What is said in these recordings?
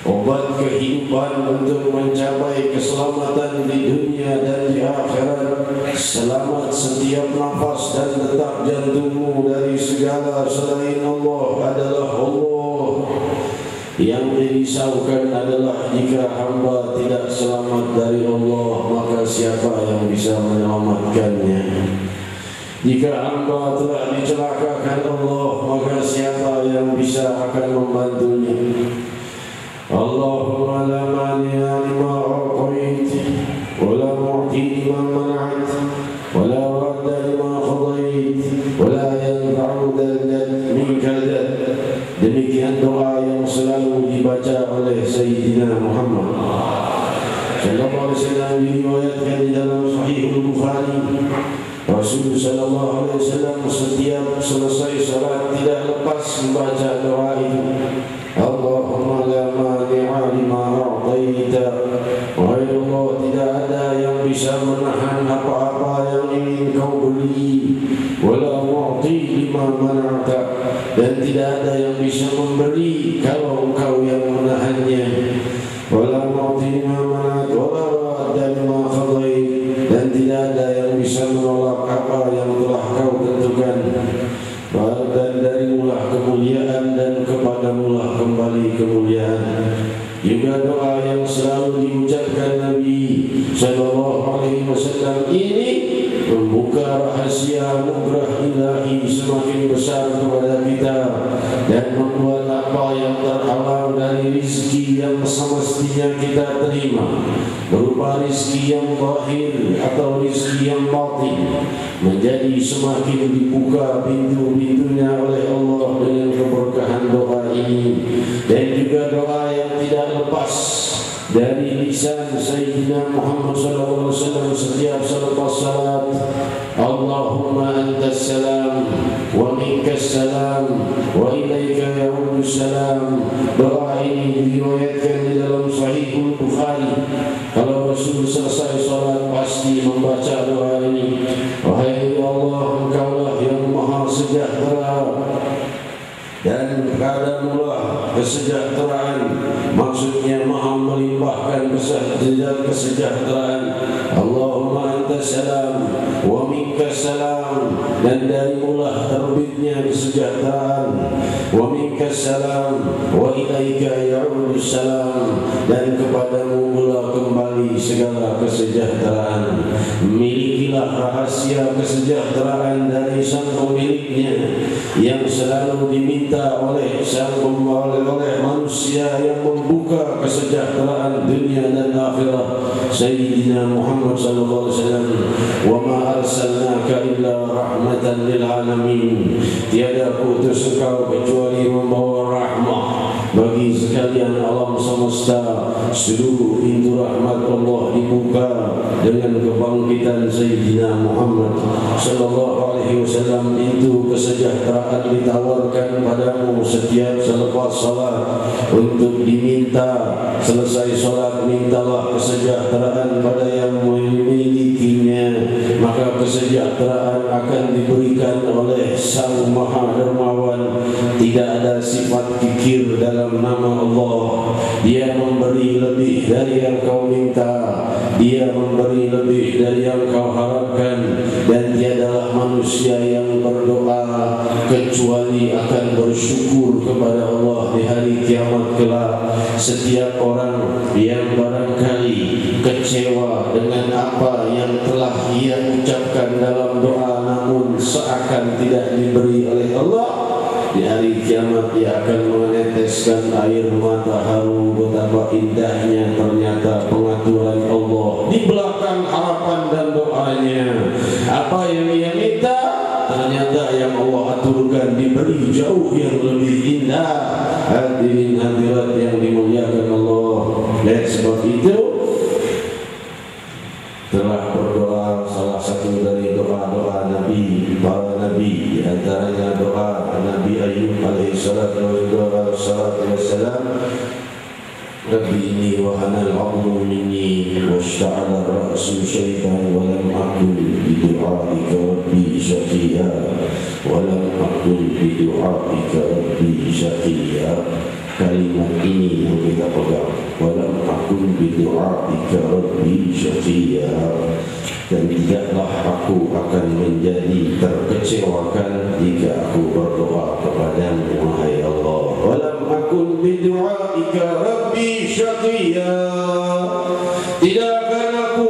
obat kehidupan untuk mencapai keselamatan di dunia dan di akhirat. Selamat setiap nafas dan detak jantungmu dari segala selain Allah adalah Allah. Yang dirisaukan adalah jika hamba tidak selamat dari Allah, maka siapa yang bisa menyelamatkannya? Jika hamba telah dicelakakan Allah, maka siapa yang bisa akan membantunya? Allahumma la mani'a lima a'tayt wa la mu'ti lima mana'at wa la radda lima qadayt wa la yanfa'u dzal minkal dzal. Demikian doa yang selalu dibaca oleh Sayyidina Muhammad sallallahu alaihi wasallam, diriwayatkan di dalam Sahih Bukhari. Rasul sallallahu alaihi wasallam setiap selesai salat tidak lepas membaca doa itu. Allahumma la mani'a lima a'taita, wahai Allah, tidak ada yang bisa menahan apa-apa yang ingin kau beri, wala mu'ti lima mana'ta, dan tidak ada yang bisa memberi kalau engkau yang menahannya, wala mu'ti lima mana'ta wala radda lima qadait, dan tidak ada yang bisa menolak apa yang telah kau tentukan. Dan darimulah kemuliaan dan kepadamulah kembali kemuliaan. Juga doa yang selalu diucapkan Nabi sallallahu alaihi wasallam ini membuka rahasia anugerah ilahi semakin besar kepada kita dan membuat apa yang terhalang dari rizki yang semestinya kita terima, berupa rizki yang zahir atau rizki yang batin, menjadi semakin dibuka pintu-pintunya oleh Allah dengan keberkahan doa ini. Dan juga doa yang tidak lepas dari lisan Sayyidina Muhammad sallallahu alaihi wasallam setiap selepas salat. Allahumma antas salam wa minkas salam wa ilaika ya'udus salam. Doa ini diriwayatkan di dalam Sahih Bukhari. Kalau Rasul selesai salat pasti membaca doa ini. Wahai Allah, Engkaulah yang maha sejahtera, dan padamulah kesejahteraan, maksudnya maha melimpahkan kesejahteraan. Allahumma antas salam wa minkas salam, dan darimulah terbitnya kesejahteraan. Wa minkas salam wa ilaika ya'udus salam, dan kepadamu pula kembali segala kesejahteraan. Milikilah rahasia kesejahteraan dari sang pemiliknya yang selalu diminta oleh manusia yang membuka kesejahteraan dunia dan akhirat, Sayyidina Muhammad sallallahu alaihi wasallam. Wa ma arsalnaka illa rahmatan lil alamin. Tiada kuutus engkau kecuali membawa rahmah bagi sekalian alam semesta. Seluruh pintu rahmat Allah dibuka dengan kebangkitan Sayyidina Muhammad sallallahu alaihi wasallam. Itu kesejahteraan ditawarkan padamu setiap selepas salat untuk diminta. Selesai salat mintalah kesejahteraan pada yang memilikinya, maka kesejahteraan akan diberikan oleh Sang Maha Dermawan. Tidak ada sifat kikir dalam nama Allah. Dia memberi lebih dari yang kau minta, Dia memberi lebih dari yang kau harapkan, dan tiadalah manusia yang berdoa kecuali akan bersyukur kepada Allah di hari kiamat kelak. Setiap orang yang barangkali kecewa dengan apa yang telah ia ucapkan dalam doa namun seakan tidak diberi oleh Allah, di hari kiamat dia akan meneteskan air mata haru. Betapa indahnya ternyata pengaturan Allah di belakang harapan dan doanya. Apa yang ia minta, ternyata yang Allah aturkan diberi jauh yang lebih indah. Hadirin hadirat yang dimuliakan Allah, dan sebab itu telah berdoa salah satu dari doa-doa Nabi, para Nabi, di antaranya doa Nabi Ayub alaihi salatu wassalam. Rabbi inni wa hanal 'azmu minni washta'ala ar-ra'su shayban wa lam aqul bi du'aika rabbi shaqiya wa lam aqul bi du'aika rabbi shaqiya. Kalimat ini yang kita pegang bidu'aika rabbi syaqiyya, dan tidaklah aku akan menjadi terkecewakan jika aku berdoa kepadamu wahai Allah. Walam akun bidu'aika rabbi syaqiyya, tidak akan aku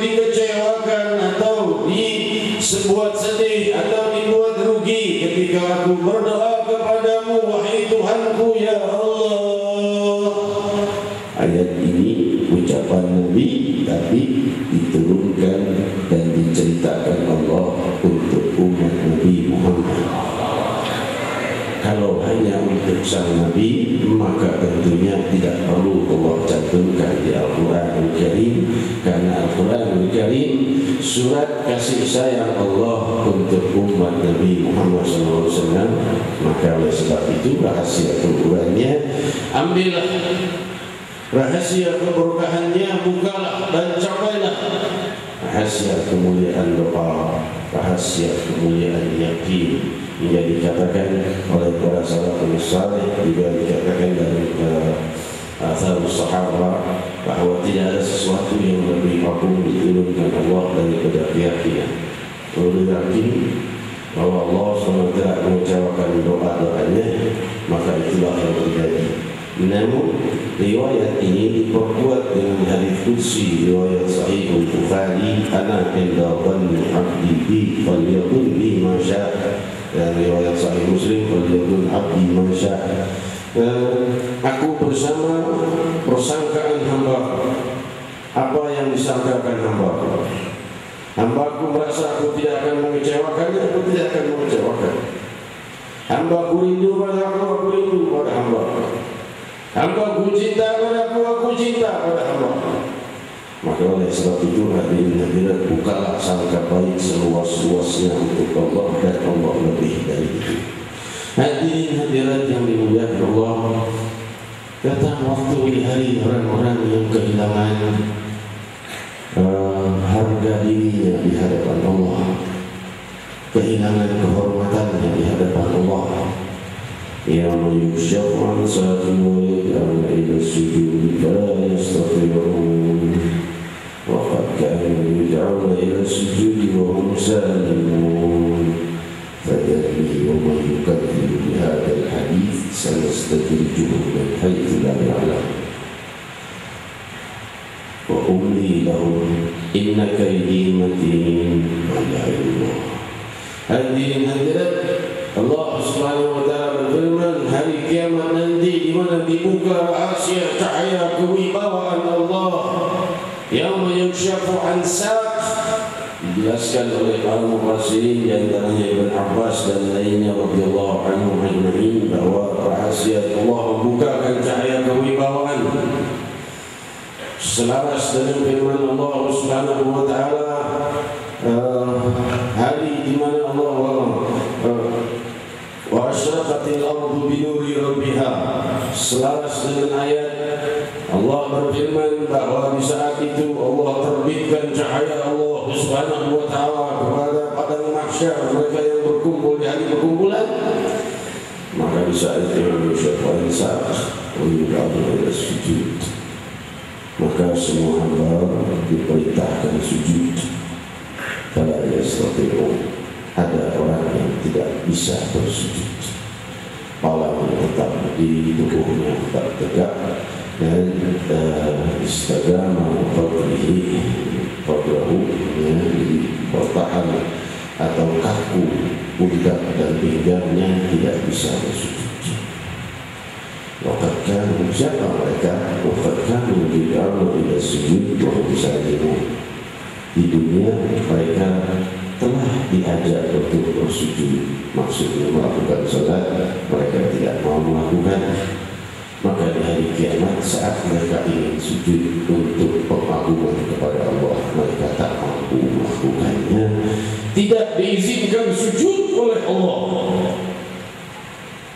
dikecewakan atau dibuat sedih atau dibuat rugi ketika aku berdoa kepadamu wahai Tuhanku ya Allah. Ayat ini ucapan Nabi, tapi diturunkan dan diceritakan Allah untuk umat Nabi Muhammad. Kalau hanya untuk sang Nabi, maka tentunya tidak perlu Allah cantumkan di Al-Quranul Karim, karena Al-Quranul Karim surat kasih sayang Allah untuk umat Nabi Muhammad SAW. Maka oleh sebab itu rahasia keburukannya ambillah, rahasia keberkahannya bukalah dan capailah, rahasia kemuliaan doa, rahasia kemuliaan yakin. Ia dikatakan oleh para salafus saleh, juga dikatakan dalam asal sahabat, bahawa tidak ada sesuatu yang lebih agung diturunkan Allah daripada keyakinan. Kalau yakin bahwa Allah SWT mengecewakan doa-doanya, maka itulah yang terjadi. Namun riwayat ini diperkuat dengan hadis qudsi riwayat Sahih Al-Bukhari, ana inda dhanni 'abdi bi falyakun bi ma syaa. Dan riwayat Sahih Muslim, falyakun 'abdi ma syaa. Aku bersama persangkaan hamba, apa yang disangkakan hamba. Hambaku merasa aku tidak akan mengecewakannya, aku tidak akan mengecewakan. Hambaku rindu pada aku rindu pada hamba. Hambaku cinta padaku, aku cinta pada hamba. Maka oleh sebab itu hadirin hadirat, bukalah sangka baik seluas-luasnya untuk Allah, dan Allah lebih dari itu. Hadirin hadirat yang dimuliakan Allah, datang waktu di hari orang-orang yang kehilangan harga dirinya di hadapan Allah, kehilangan kehormatannya di hadapan Allah. Yauma yukshafu an saqin wa yad'una ila sujudi fala yastati'un wa qad kanu yad'una ila sujudi wa hum salimun fadalli wa man yukadzibu bi hadzal hadits sanastadrijuhum min haythu la ya'lamun wa umli lahum inna kaydi matin. Hadirin hadirat, Allah Subhanahu wa taala berfirman, hari kiamat nanti di mana dibuka rahasia cahaya kewibawaan Allah, yauma yukshafu an saq, dijelaskan oleh para mufassirin di antaranya Ibn Abbas dan lainnya radhiyallahu anhum ajma'in, bahwa rahasia Allah membukakan cahaya kewibawaan selaras dengan firman Allah Subhanahu wa taala, hari di mana Allah wa asyraqatil ardu bi nuri rabbiha, selaras dengan ayat Allah berfirman bahwa di saat itu Allah terbitkan cahaya Allah Subhanahu wa taala kepada padang mahsyar, mereka yang berkumpul di hari perkumpulan. Maka di saat itu syaitan sa'ah wa yud'auna ila sujud, maka semua hamba diperintahkan sujud. Fala yastati'un, ada orang yang tidak bisa bersujud, palanya tetap berdiri, tubuhnya tetap tegak, dan istagama fadlihi fadlahu, bertahan atau kaku pundak dan pinggangnya, tidak bisa bersujud. Wakatkan siapa mereka? Wakatkan bid'ahu ila sujud wa hum salimun. Di dunia mereka telah diajak untuk bersujud, maksudnya melakukan salat, mereka tidak mau melakukan. Maka di hari kiamat saat mereka ingin sujud untuk pengagungan kepada Allah, mereka tak mampu melakukannya, tidak diizinkan sujud oleh Allah,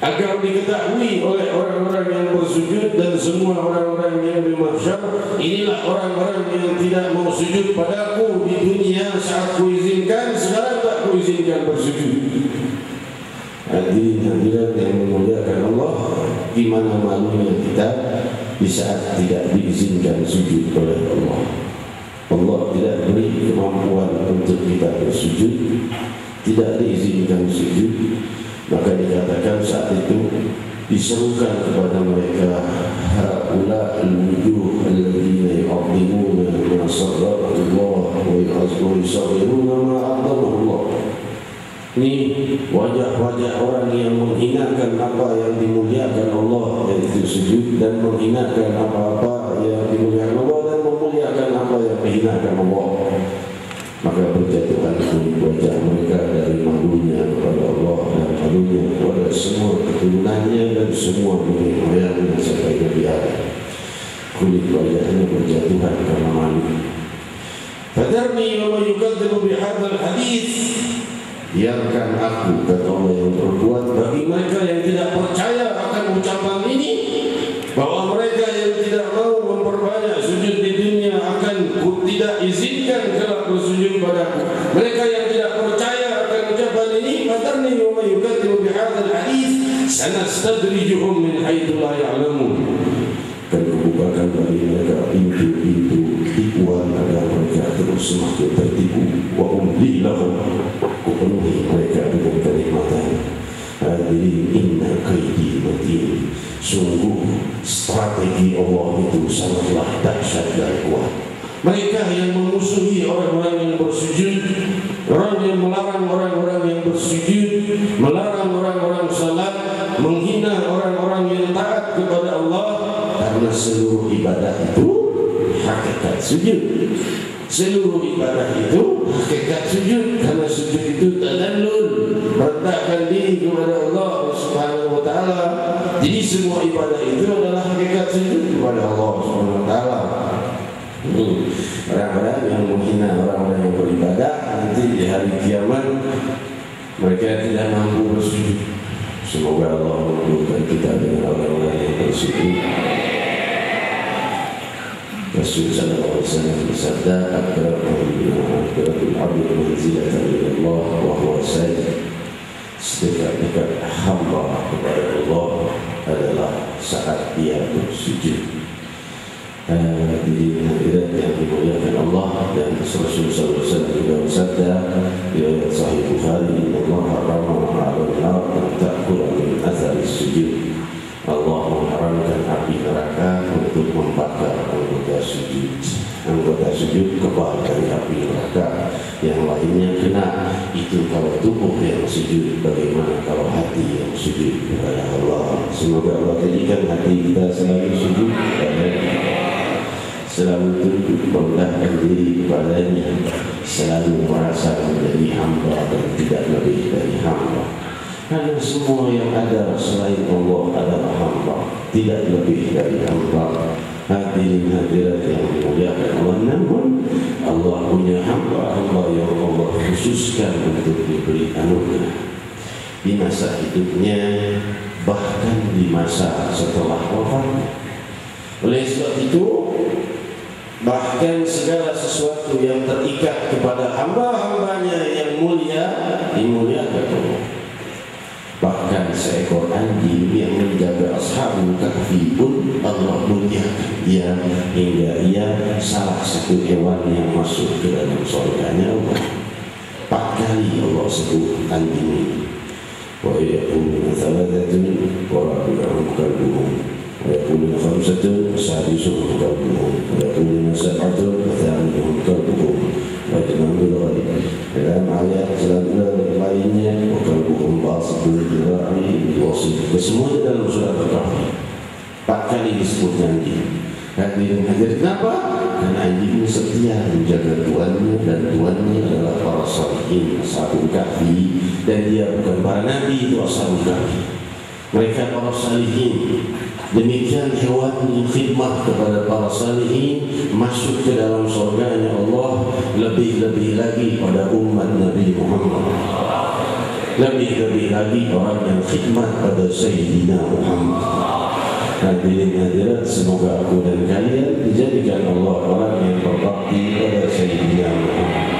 agar diketahui oleh orang-orang yang bersujud dan semua orang-orang yang di mahsyar, inilah orang-orang yang tidak mau sujud padaku di dunia saat kuizinkan, sekarang tak kuizinkan bersujud. Hadirin hadirat yang memuliakan Allah, di mana malunya kita di saat tidak diizinkan sujud oleh Allah. Allah tidak beri kemampuan untuk kita bersujud, tidak diizinkan sujud, maka dikatakan saat itu diserukan kepada mereka, haula al-wujuh alladzina yu'azzimuna ma sarrafa Allah wa yusaghiruna ma 'azzama Allah. Ini wajah-wajah orang yang menghinakan apa yang dimuliakan Allah, yaitu sujud, dan menghinakan apa-apa yang dimuliakan Allah dan memuliakan apa yang dihinakan Allah. Maka berjatuhan kulit wajah mereka dari malunya kepada Allah dan malunya kepada semua keturunannya dan semua nenek moyangnya sampai ke biara. Kulit wajahnya berjatuhan karena malu. Fadarni wa yukadzibu bihadzal hadits. Biarkan aku, kata Allah, yang berbuat bagi mereka yang tidak percaya akan ucapan ini, bahwa mereka yang tidak mau memperbanyak sujud di dunia akan tidak izinkan kelak bersujud padaku. Mereka yang tidak percaya akan ucapan ini, fadarni wa yukadzibu bihadzal hadits sanastadrijuhum min haitsu la ya'lamun. Dan kubukakan bagi mereka pintu-pintu tipuan agar mereka terus semakin tertipu. Wa umli lahum, kupenuhi mereka dengan kenikmatan. Hadirin, inna kaidi matin. Sungguh strategi Allah itu sangatlah dahsyat dan kuat. Mereka yang memusuhi orang-orang yang bersujud, orang yang melarang orang-orang yang bersujud, melarang orang-orang salat, menghina orang-orang yang taat kepada Allah, karena seluruh ibadah itu hakikat sujud. Seluruh ibadah itu hakikat sujud, karena sujud itu tadallul, merendahkan diri kepada Allah Subhanahu wa taala. Jadi semua ibadah itu adalah hakikat sujud kepada Allah Subhanahu wa taala. Orang-orang yang menghina orang-orang yang beribadah, nanti di hari kiamat mereka tidak mampu bersujud. Semoga Allah mengumpulkan kita dengan orang-orang yang bersujud. Rasul sallallahu alaihi wasallam bersabda, "Akramul 'abdi manzilatan ila Allah wa huwa sajid." Sedekat-dekat hamba kepada Allah adalah saat dia bersujud. Di hadirat yang dimuliakan Allah, dan Rasul sallallahu alaihi wasallam juga bersabda di riwayat Sahih Bukhari, "Allah harrama 'alal nar an ta'kula min athari sujud." Allah mengharamkan api neraka untuk membakar anggota sujud. Anggota sujud kebal dari api neraka, yang lainnya kena. Itu kalau tubuh yang sujud, bagaimana kalau hati yang sujud kepada Allah? Semoga Allah jadikan hati kita selalu sujud kepada Allah, selalu tunduk merendahkan diri kepadanya, selalu merasa menjadi hamba dan tidak lebih dari hamba. Karena semua yang ada selain Allah adalah hamba, tidak lebih dari hamba. Hadirin hadirat yang dimuliakan Allah, namun Allah punya hamba-hamba yang Allah khususkan untuk diberi anugerah di masa hidupnya, bahkan di masa setelah wafatnya. Oleh sebab itu, bahkan segala sesuatu yang terikat kepada hamba-hambanya yang mulia dimuliakan Allah. Bahkan seekor anjing yang menjaga Ashabul Kahfi pun Allah muliakan dia, hingga ia salah satu hewan yang masuk ke dalam surganya Allah. 4 kali Allah sebut anjing ini. Wa yaquluna thalathatun wa rabi'uhum kalbuhum, wa yaquluna khamsatun sadisuhum kalbuhum, wa yaquluna sab'atun wa thaminuhum kalbuhum. Dalam ayat lainnya, "Wakalbuhum basitun dzira'ihi bil-wasil." Semuanya dalam surat Al-Kahfi 4 kali disebut anjing. Hadirin hadirat, kenapa? Karena anjing setia menjaga tuannya, dan tuannya adalah para shalihin, Ashabul Kahfi, dan dia bukan para nabi, itu Ashabul Kahfi. Mereka para shalihin. Demikian hewan yang khidmat kepada para salihin masuk ke dalam surganya Allah, lebih-lebih lagi pada umat Nabi Muhammad, lebih-lebih lagi orang yang khidmat pada Sayyidina Muhammad. Hadirin hadirat, semoga aku dan kalian dijadikan Allah orang yang berbakti pada Sayyidina Muhammad.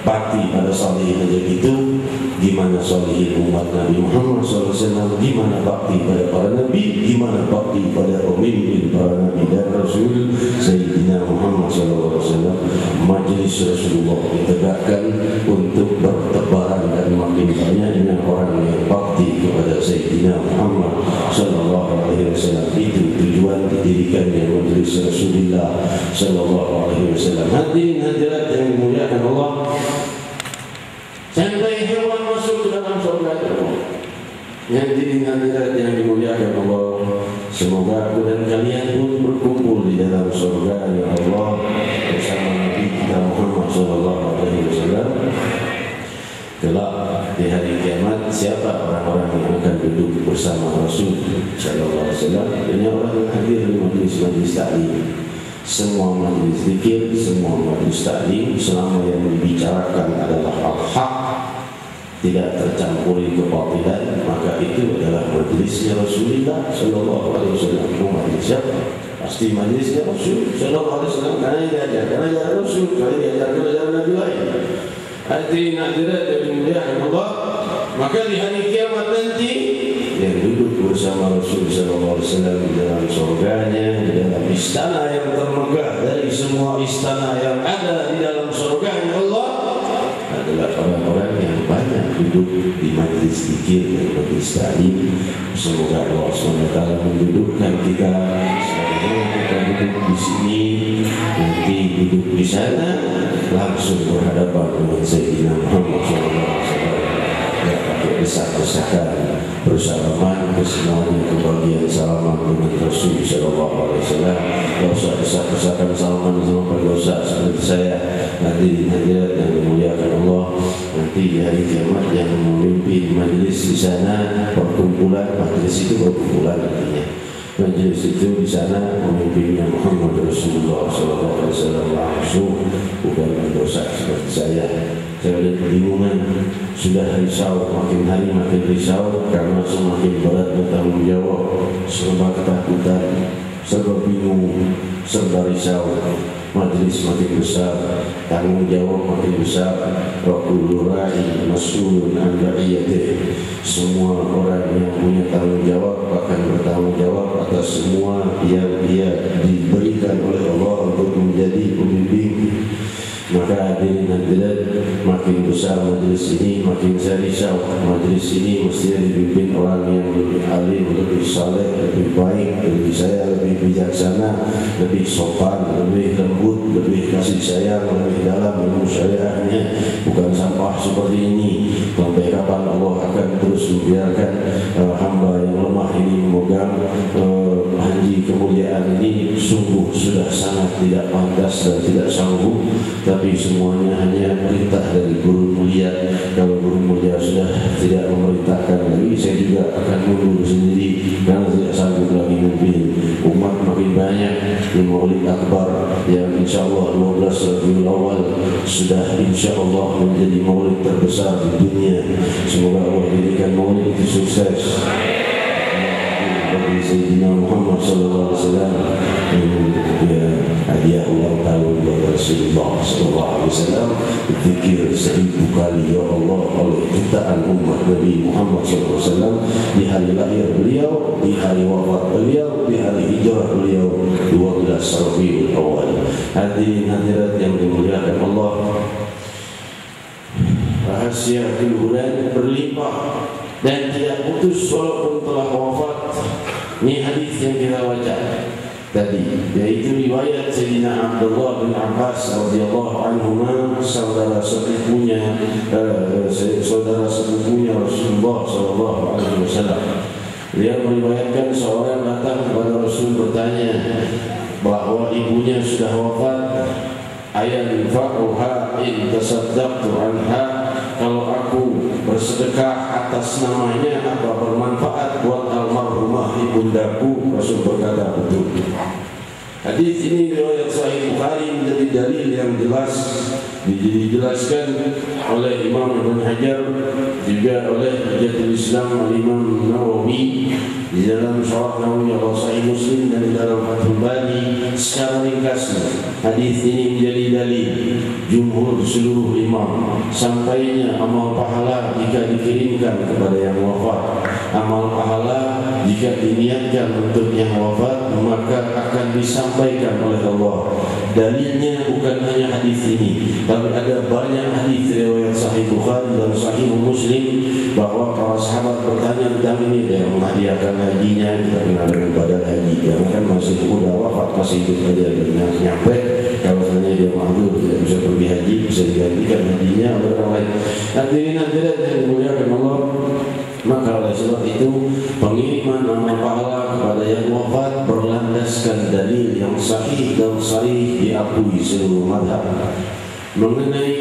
Bakti pada salihin aja gitu, gimana salihin umat Nabi Muhammad SAW, gimana bakti pada para nabi, gimana bakti pada pemimpin para nabi dan Rasul Sayyidina Muhammad SAW. Majelis Rasulullah ditegakkan untuk bertebaran dan makin banyaknya orang yang bakti kepada Sayyidina Muhammad SAW. Itu tujuan didirikannya Majelis Rasulullah SAW. Hadirin hadirat yang dimuliakan Allah, sampai hewan masuk ke dalam surga Allah. Hadirin hadirat yang dimuliakan Allah, semoga aku dan kalian pun berkumpul di dalam surga ya Allah bersama Nabi kita Muhammad SAW. Kelak di hari kiamat, siapa orang-orang yang akan duduk bersama Rasul sallallahu alaihi wasallam? Ini orang yang hadir di majlis-majlis taklim. Semua majlis zikir, semua majlis taklim, selama yang dibicarakan adalah al-haq, tidak tercampuri kebatilan, maka itu adalah majlisnya Rasulullah sallallahu alaihi wasallam. Majlis siapa? Pasti majlisnya Rasul sallallahu alaihi wasallam. Karena dia Rasul, karena dia ajaran Nabi lain. Hadirin hadirat yang dimuliakan Allah, maka di hari kiamat nanti yang duduk bersama Rasul sallallahu alaihi wasallam di dalam surganya, di dalam istana yang termegah dari semua istana yang ada di dalam surganya Allah, adalah orang-orang yang banyak duduk di majlis zikir dan majlis taklim. Semoga Allah SWT mendudukkan kita sebagaimana kita duduk di sini, nanti duduk di sana langsung berhadapan dengan Sayyidina Muhammad SAW. Ya, pakai desak-desakan bersalaman kesemuanya kebahagiaan salaman dengan Rasul sallallahu alaihi wasallam. Tidak usah desak-desakan salaman sama pendosa seperti saya. Nanti hadirat yang dimuliakan Allah, nanti di hari kiamat yang memimpin majlis di sana perkumpulan, majlis itu perkumpulan artinya. Majlis itu di sana memimpinnya Muhammad Rasulullah SAW langsung, bukan pendosa seperti saya. Saya lihat kebingungan, sudah risau, makin hari makin risau karena semakin berat bertanggung jawab, serba ketakutan, serba bingung, serba risau. Majlis makin besar, tanggung jawab makin besar. Rabbul ra'i mas'ulun an ra'iyatih. Semua orang yang punya tanggung jawab akan bertanggung jawab atas semua yang dia diberikan oleh Allah untuk menjadi pembimbing. Maka hadirin hadirat, makin besar majlis ini makin saya risau. Majlis ini mestinya dipimpin orang yang lebih alim, lebih saleh, lebih baik, lebih saya lebih bijaksana, lebih sopan, lebih lembut, lebih kasih sayang, lebih dalam ilmu syariahnya. Bukan sampah seperti ini. Sampai kapan Allah akan terus membiarkan hamba yang lemah ini memegang haji kemuliaan ini? Sungguh sudah sangat tidak pantas dan tidak sanggup. Tapi semuanya hanya perintah dari guru mulia. Kalau guru mulia sudah tidak memerintahkan lagi, saya juga akan mundur sendiri karena tidak sanggup lagi memimpin. Umat makin banyak di Maulid Akbar yang insya Allah 12 Rabiul Awal sudah insya Allah menjadi maulid terbesar di dunia. Semoga Allah jadikan maulid itu sukses bagi Sayyidina Muhammad SAW. Hadiah ulang tahun buat Rasulullah SAW, zikir 1000 kali ya Allah oleh jutaan umat Nabi Muhammad SAW di hari lahir beliau, di hari wafat beliau, di hari hijrah beliau 12 Rabiul Awal. Hadirin hadirat yang dimuliakan Allah, rahasia keluhuran berlimpah dan tidak putus walaupun telah wafat. Ini hadis yang kita baca tadi, yaitu riwayat Sayyidina Abdullah bin Abbas radhiyallahu anhuma, saudara sepupunya Rasulullah sallallahu alaihi wasallam. Dia meriwayatkan seorang datang kepada Rasul bertanya bahwa ibunya sudah wafat. Ayanfa'uha in tasaddaqtu anha, kalau aku bersedekah atas namanya apa bermanfaat buat almarhumah ibundaku? Rasul berkata betul. Hadis ini riwayat Sahih Bukhari menjadi dalil yang jelas dijelaskan oleh Imam Ibn Hajar, juga oleh Hujjatul Islam Imam Nawawi di dalam Syarah Nawawi al Sahih Muslim, dan di dalam Fathul Bari. Secara ringkasnya, hadis ini menjadi dalil jumhur seluruh imam sampainya amal pahala jika dikirimkan kepada yang wafat. Amal pahala jika diniatkan untuk yang wafat, maka akan disampaikan oleh Allah. Dalilnya bukan hanya hadis ini, tapi ada banyak hadis riwayat Sahih Bukhari dan Sahih Muslim bahwa para sahabat bertanya tentang ini. Dia menghadiahkan hajinya, kita kenal dengan badan haji. Dia kan masih muda, wafat masih hidup saja, dan nyampe kalau sebenarnya dia mahdur tidak bisa pergi haji, bisa digantikan hajinya oleh orang lain. Hadirin hadirat yang dimuliakan Allah, maka oleh sebab itu pengiriman amal pahala kepada yang wafat berlandaskan dalil yang sahih dan sahih diakui seluruh mazhab. Mengenai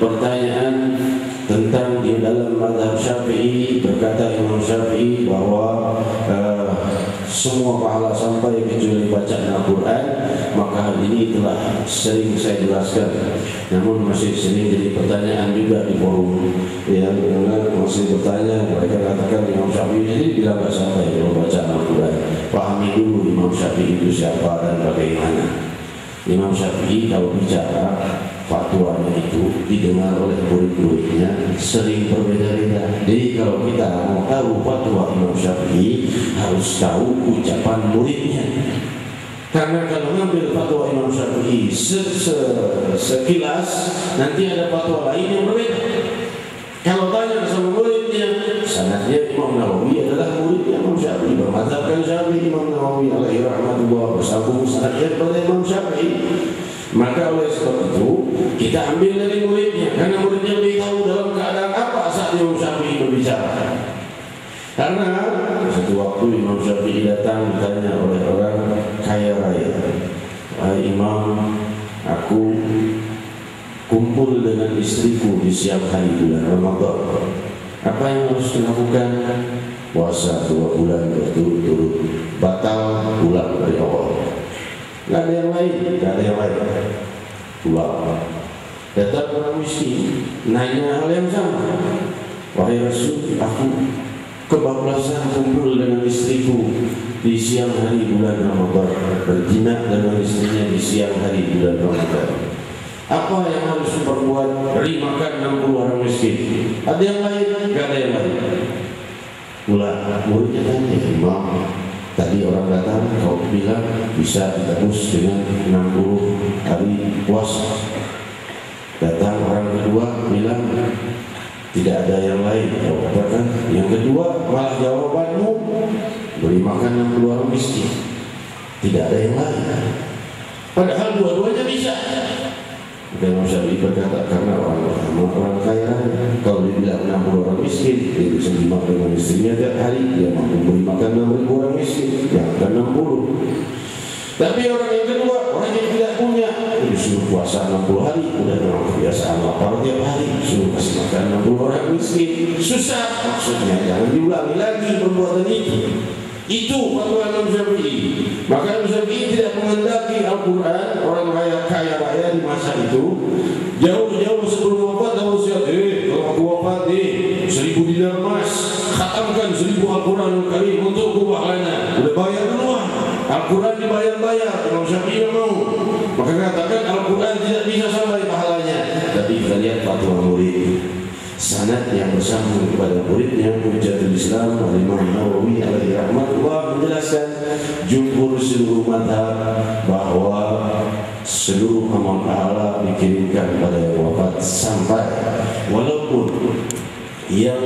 pertanyaan tentang di dalam mazhab Syafi'i, berkata Imam Syafi'i bahwa semua pahala sampai kecuali bacaan Al-Quran, maka hal ini telah sering saya jelaskan, namun masih sering jadi pertanyaan juga di forum. Yang masih bertanya, mereka katakan Imam Syafi'i jadi bilang tak sampai kalau bacaan Al-Quran. Pahami dulu Imam Syafi'i itu siapa dan bagaimana. Imam Syafi'i kalau bicara, fatwanya itu didengar oleh murid-muridnya sering berbeda-beda. Jadi kalau kita mau tahu fatwa Imam Syafi'i, harus tahu ucapan muridnya. Karena kalau ngambil fatwa Imam Syafi'i sekilas, nanti ada fatwa lain yang berbeda. Kalau tanya sama muridnya, sanadnya Imam Nawawi adalah muridnya Imam Syafi'i, bermadzhabkan Syafi'i. Imam Nawawi alaihi rahmatullah bersambung sanadnya kepada Imam Syafi'i. Maka oleh sebab itu kita ambil dari muridnya, karena muridnya lebih tahu dalam keadaan apa saat Imam Syafi'i berbicara. Karena satu waktu Imam Syafi'i datang ditanya oleh orang kaya raya, Imam, aku kumpul dengan istriku di siang hari bulan Ramadan, apa yang harus dilakukan? Puasa 2 bulan berturut-turut, batal pulang dari awal. Tidak ada yang lain, tidak ada yang lain. Pulang. Datang orang miskin, nanya hal yang sama. Wahai Rasul, aku kebablasan kumpul dengan istriku di siang hari bulan Ramadan, berjinak dengan istrinya di siang hari bulan Ramadan. Apa yang harus diperbuat? Beri makan 60 orang miskin. Ada yang lain? Tidak ada yang lain. Pulang. Muridnya tanya, Imam, tadi orang datang, kau bilang bisa ditebus dengan 60 hari puasa. Datang orang kedua bilang tidak ada yang lain. Kau katakan yang kedua, malah jawabanmu beri makan 60 orang miskin. Tidak ada yang lain. Padahal dua-duanya bisa. Imam Syafi'i berkata, karena orang pertama orang kaya, kalau dibilang 60 orang miskin, dia bisa dimakan dengan istrinya tiap hari, dia mampu beri makan 60 orang miskin, yang akan 60. Tapi orang yang kedua, orang yang tidak punya, disuruh puasa 60 hari, udah memang kebiasaan lapar tiap hari, disuruh kasih makan 60 orang miskin, susah. Maksudnya jangan diulangi lagi perbuatan itu. Itu fatwa Imam Syafi'i. Maka Imam Syafi'i tidak menghendaki Al-Quran, orang kaya raya di masa itu, jauh-jauh sebelum wafat dan wasiat, kalau aku wafat 1000 dinar emas, khatamkan 1000 Al-Quran Karim untuk pahalanya. Udah bayar duluan, Al-Quran dibayar-bayar. Imam Syafi'i mau. Maka katakan Al-Quran tidak bisa sampai pahalanya. Tapi kita lihat fatwa murid, sanad yang bersambung kepada muridnya, Hujjatul Islam Imam Nawawi alaihi rahmatullah menjelaskan jumhur seluruh mazhab bahwa seluruh amal pahala dikirimkan pada yang wafat sampai, walaupun yang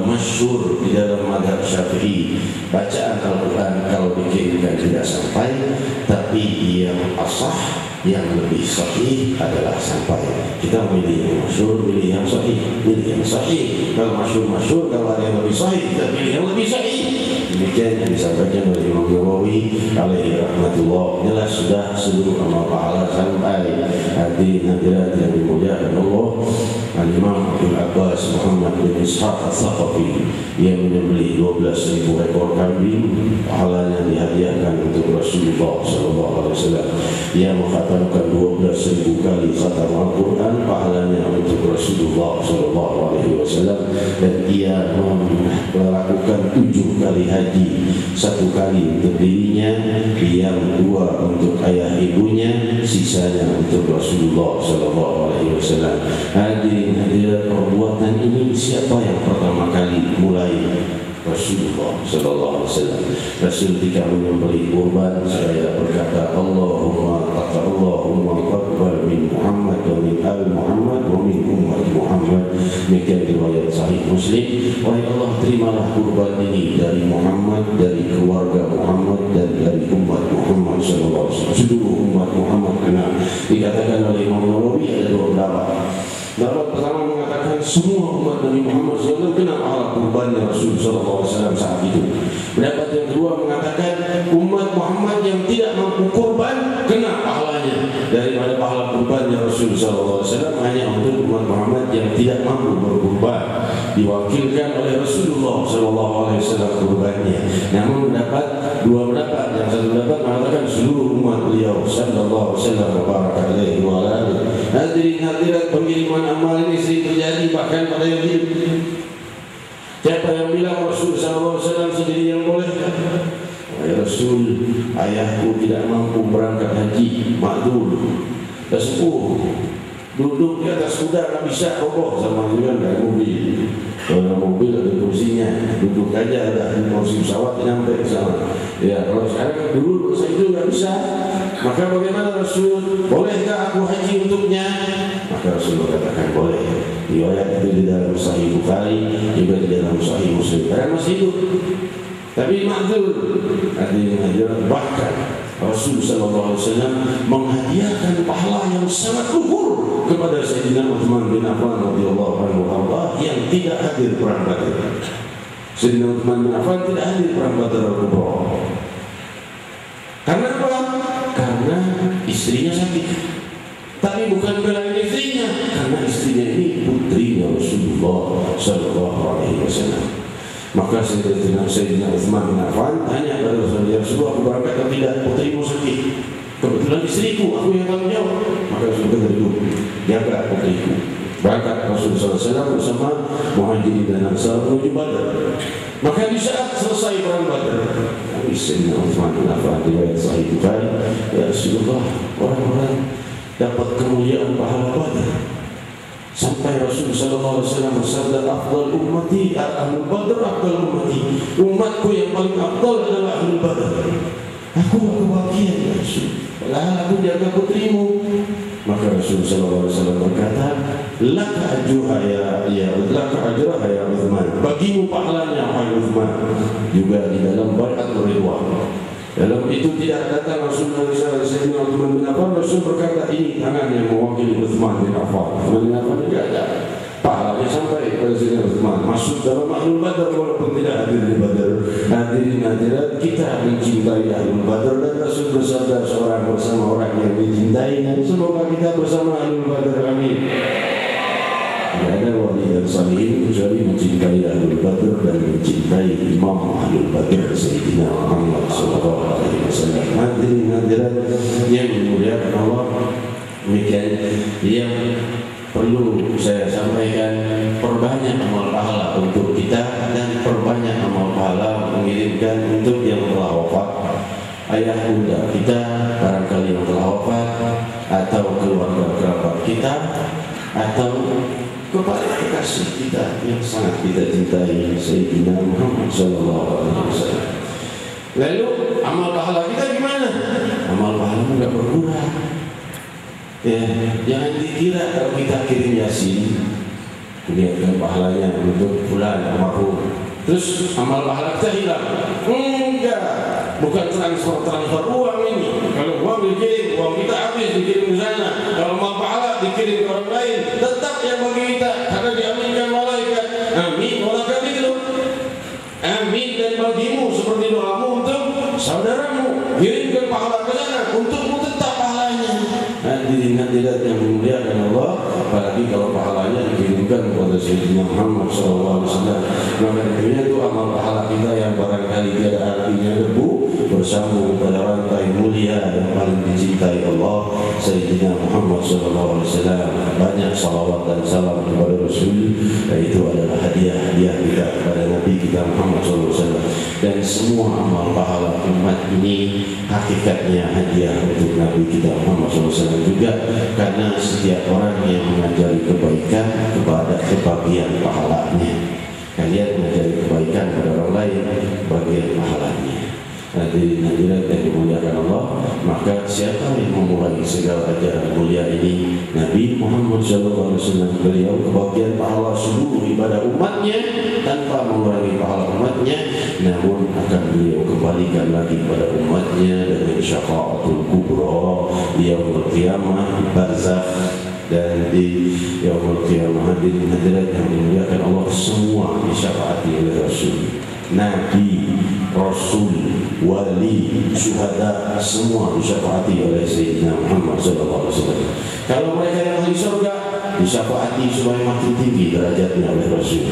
masyhur di dalam mazhab Syafi'i bacaan Al-Quran kalau dikirimkan tidak sampai, tapi yang asah, yang lebih sahih adalah sampai. Kita memilih yang masyhur, pilih yang sahih, pilih yang sahih. Kalau masyhur, kalau ada yang lebih sahih, kita pilih yang lebih sahih. demikian yang disampaikan oleh Imam Nawawi alaihi rahmatullah. Jelas sudah seluruh amal pahala sampai hadirin hadirat yang dimuliakan Allah. Al-Imam Abdul Abbas Muhammad bin Ishaq Al-Thaqafi yang menyembelih 12.000 ekor kambing, pahalanya dihadiahkan untuk Rasulullah SAW. Ia mengkhatamkan 12.000 kali khatam Al-Quran, pahalanya untuk Rasulullah SAW. Dan ia melakukan 7 kali haji, 1 kali untuk dirinya, yang 2 untuk ayah ibunya, sisanya untuk Rasulullah SAW. Hadirin hadirat, perbuatan ini siapa yang pertama kali mulai? Rasulullah sallallahu alaihi wasallam. Rasul ketika menyembelih kurban, saya berkata, Allahumma taqabbal min Muhammad wa min al Muhammad wa min ummat Muhammad. Demikian riwayat Sahih Muslim. Wahai Allah, terimalah kurban ini dari Muhammad, dari keluarga Muhammad, dan dari umat Muhammad sallallahu alaihi wasallam. Seluruh umat Muhammad kena. Dikatakan oleh Imam Nawawi ada 2 pendapat. Pendapat pertama mengatakan semua umat Nabi Muhammad SAW kena pahala kurbannya Rasulullah SAW saat itu. Pendapat yang kedua mengatakan umat Muhammad yang tidak mampu kurban kena pahalanya daripada pahala kurbannya Rasulullah SAW hanya untuk umat Muhammad yang tidak mampu berkurban, diwakilkan oleh Rasulullah SAW kurbannya. Namun mendapat 2 pendapat. Yang satu pendapat mengatakan seluruh umat beliau sallallahu alaihi wasallam baraka alaihi wa alihi. Hadirin hadirat, pengiriman amal ini sering terjadi bahkan pada yang hidup. Siapa yang bilang Rasulullah SAW sendiri yang boleh? Wahai Rasul, ayahku tidak mampu berangkat haji, makdur, dah sepuh, duduk di atas kuda tak bisa kokoh sama dengan dari mobil. Kalau mobil ada kursinya, duduk aja ada kursi pesawat nyampe ke sana. Ya, kalau sekarang dulu saya itu nggak bisa. Maka bagaimana Rasul? Bolehkah aku haji untuknya? Maka Rasul katakan boleh. Riwayat itu di dalam Sahih Bukhari, juga di dalam Sahih Muslim. Karena masih hidup, tapi makdur. Artinya bahkan Rasul sallallahu alaihi wasallam menghadiahkan pahala yang sangat luhur kepada Sayyidina Utsman bin Affan radhiyallahu anhu yang tidak hadir perang Badar. Sayyidina Utsman bin Affan tidak hadir perang Badar al-Kubra. Karena apa? Karena istrinya sakit. Tapi bukan belain istrinya, karena istrinya ini putrinya Rasulullah sallallahu alaihi wasallam. Maka Sayyidina Utsman bin Affan tanya kepada Rasulullah, aku berangkat atau tidak? Putrimu sakit. Kebetulan istriku, aku yang tanggung jawab. Maka Rasulullah itu jaga putriku. Berangkat Rasulullah SAW bersama Muhajirin dan Ansar menuju Badar. Maka di saat selesai perang Badar, Sayyidina Utsman bin Affan riwayat Sahih Bukhari, ya Rasulullah, orang-orang dapat kemuliaan pahala Badar. Sampai Rasulullah SAW bersabda, afdal ummati ahlul Badar, afdal ummati. Umatku yang paling afdal adalah ahlul Badar. Aku kebahagiaan ya Rasul. Padahal aku jaga putrimu. Maka Rasulullah SAW berkata, laka ajruha ya Utsman. Bagimu pahalanya wahai Utsman. Juga di dalam bai'atul ridwan. Dalam itu tidak datang Rasulullah SAW bin Affan. Rasul berkata, ini tangan yang mewakili Utsman bin Affan. Utsman bin Affan tidak ada. Pahalanya sampai kepada Sayyidina Utsman, masuk dalam ahlul Badar walaupun tidak hadir di Badar. Hadirin hadirat, kita mencintai ahlul Badar dan Rasul bersabda seorang bersama orang yang dicintai, dan semoga kita bersama ahlul Badar, amin. Tidak ada wali dan salihin kecuali mencintai ahlul Badar dan mencintai imam ahlul Badar Sayyidina Muhammad sallallahu alaihi wasallam. Hadirin hadirat yang dimuliakan Allah, demikian yang perlu saya sampaikan, perbanyak amal pahala untuk kita dan perbanyak amal pahala mengirimkan untuk yang telah wafat, ayah bunda kita barangkali yang telah wafat, atau keluarga kerabat kita, atau kepada kekasih kita yang sangat kita cintai, Sayyidina Muhammad sallallahu alaihi wasallam. Lalu amal pahala kita gimana? Amal pahala enggak berkurang. Ya, jangan dikira kalau kita kirim Yasin, kemudian pahalanya untuk bulan almarhum, terus amal pahala kita hilang. Enggak, bukan transfer uang ini. Kalau uang dikirim, uang kita habis dikirim ke sana. Kalau amal pahala dikirim ke orang lain, tetap yang bagi kita karena diaminkan malaikat. Amin, malaikat itu. Amin dan bagimu seperti hadirat yang dimuliakan Allah, apalagi kalau pahalanya dikirimkan kepada Sayyidina Muhammad SAW, maka tentunya itu amal pahala kita yang barangkali tiada artinya debu bersambung pada rantai mulia yang paling dicintai Allah, Sayyidina Muhammad SAW. Banyak salawat dan salam kepada Rasul, itu adalah hadiah kita kepada Nabi kita Muhammad SAW. Dan semua amal pahala umat ini hakikatnya hadiah untuk Nabi kita Muhammad SAW juga, karena setiap orang yang mengajari kebaikan kepada kebagian pahalanya. Kalian mengajari kebaikan kepada orang lain, bagian pahalanya. Hadirin hadirat yang dimuliakan Allah, maka siapa yang memulai segala ajaran mulia ini? Nabi Muhammad SAW. Beliau kebagian pahala seluruh ibadah umatnya tanpa mengurangi pahala umatnya, namun akan beliau kembalikan lagi kepada umatnya dengan syafaatul kubra yaumul qiyamah, barzakh, dan di yaumul qiyamah. Hadirin hadirat yang dimuliakan Allah, semua disyafaati oleh Rasul. Nabi, Rasul, wali, syuhada, semua disyafaati oleh Sayyidina Muhammad SAW. Kalau mereka yang ahli surga, disyafaati supaya makin tinggi derajatnya oleh Rasul.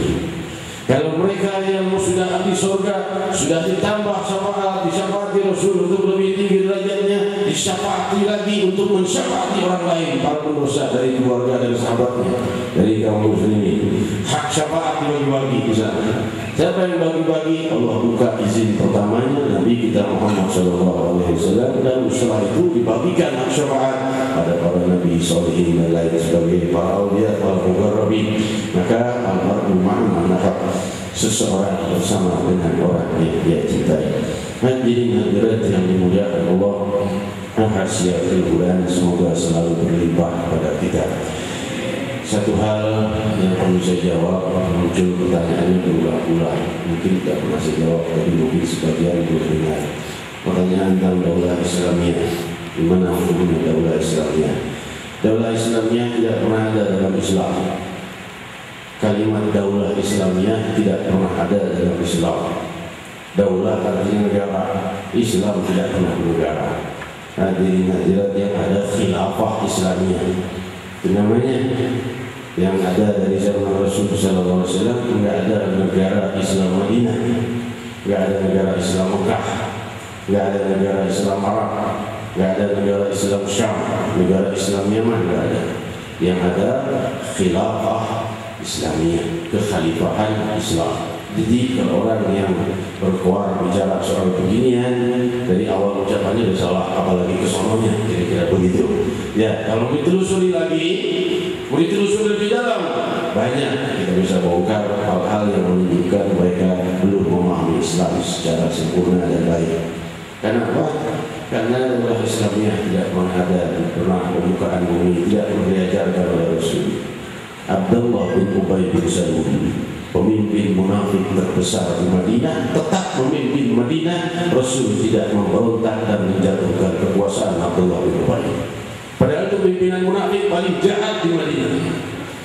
Kalau mereka yang sudah ahli surga, sudah ditambah syafaat, disyafaati Rasul untuk lebih tinggi derajatnya, disyafaati lagi untuk mensyafaati orang lain, para pendosa dari keluarga dan sahabatnya, dari kaum muslimin. Hak syafaat dibagi-bagi di sana. Siapa yang bagi-bagi? Allah buka izin pertamanya Nabi kita Muhammad SAW, dan setelah itu dibagikan hak syafaat pada para nabi, sholihin dan lain sebagainya, para awliya, para muqarrabin. Maka almarhum manakah seseorang bersama dengan orang yang dia cintai. Hadirin hadirat yang dimuliakan Allah, rahasia kehidupan semoga selalu berlimpah pada kita. Satu hal yang perlu saya jawab, muncul pertanyaannya berulang-ulang, mungkin tidak pernah saya jawab, tapi mungkin sebagian belum dengar. Pertanyaan tentang daulah Islamiyah, di mana hukumnya daulah Islamiyah? Daulah Islamiyah tidak pernah ada dalam Islam. Kalimat daulah Islamiyah tidak pernah ada dalam Islam. Daulah artinya negara, Islam tidak pernah negara. Hadirin hadirat yang ada khilafah Islamiyah, itu namanya. Yang ada dari zaman Rasul SAW, enggak ada negara Islam Madinah, enggak ada negara Islam Mekah, enggak ada negara Islam Arab, enggak ada negara Islam Syam, negara Islam Yaman, enggak ada. Yang ada khilafah Islamiyah, kekhalifahan Islam. Jadi kalau orang yang berkuar bicara soal beginian, dari awal ucapannya sudah salah, apalagi kesononya, kira-kira begitu. Ya, kalau ditelusuri lagi, ditelusuri lebih dalam, banyak kita bisa bongkar hal-hal yang menunjukkan mereka belum memahami Islam secara sempurna dan baik. Kenapa? Karena daulah Islamiyah tidak pernah pembukaan bumi, tidak pernah diajarkan oleh Rasul. Abdullah bin Ubay bin Salul, pemimpin munafik terbesar di Madinah, tetap memimpin Madinah. Rasul tidak memberontak dan menjatuhkan kekuasaan Abdullah bin Ubay. Padahal itu pimpinan munafik paling jahat di Madinah,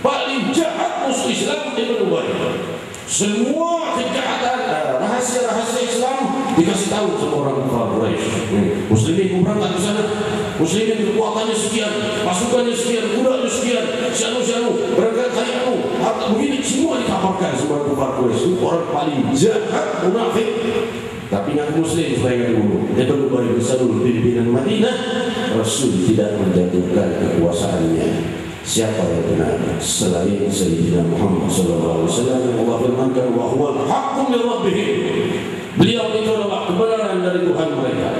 paling jahat musuh Islam di Madinah. Semua kejahatan, rahasia-rahasia Islam dikasih tahu sama orang kafir Quraisy. Muslimin berangkat ke sana, muslimin kekuatannya sekian, pasukannya sekian, kudanya sekian, sianu berangkat kayamu, harta begini, semua dikabarkan sama kafir Quraisy. Itu orang paling jahat munafik. Tapi ngaku muslim supaya nggak dibunuh. Dia berubah Salul pimpinan Madinah. Rasul tidak menjatuhkan kekuasaannya. Siapa yang benar selain Sayyidina Muhammad SAW yang Allah firmankan wa huwal haqqu min rabbihim. Beliau itu adalah kebenaran dari Tuhan mereka.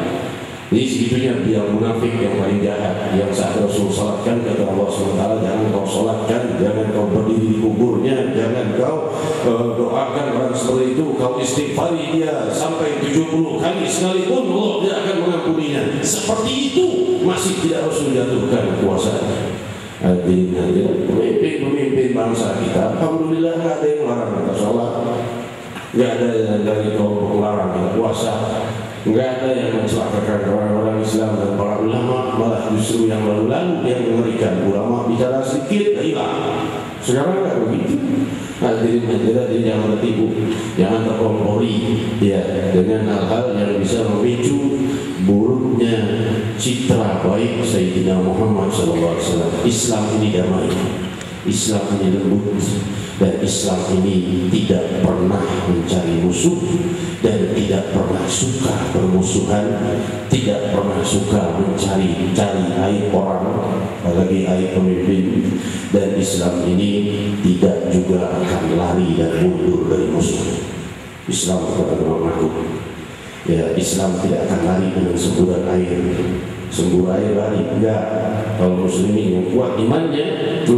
Jadi segitunya dia munafik yang paling jahat, yang saat Rasul salatkan kata Allah SWT, jangan kau salatkan, jangan kau berdiri di kuburnya, jangan kau doakan orang seperti itu, kau istighfari dia sampai 70 kali sekalipun Allah tidak akan mengampuninya. Seperti itu masih tidak Rasul jatuhkan kekuasaan. Pemimpin bangsa kita, alhamdulillah nggak ada yang melarang kita sholat, nggak ada yang dari kelompok melarang kita puasa, nggak ada yang mencelakakan orang-orang Islam dan para ulama. Malah justru yang lalu-lalu yang mengerikan, ulama bicara sedikit hilang. Sekarang nggak begitu. Hadirin hadirat, jangan tertipu, jangan terkompori ya dengan hal-hal yang bisa memicu buruknya citra baik Sayyidina Muhammad SAW. Islam ini damai, Islam ini lembut, dan Islam ini tidak pernah mencari musuh dan tidak pernah suka bermusuhan, tidak pernah suka mencari aib orang, apalagi aib pemimpin. Dan Islam ini tidak juga akan lari dan mundur dari musuh. Islam bukan makhluk. Ya, Islam tidak akan lari dengan semburan air. Semburan air lari, enggak. Kalau muslimin yang kuat imannya,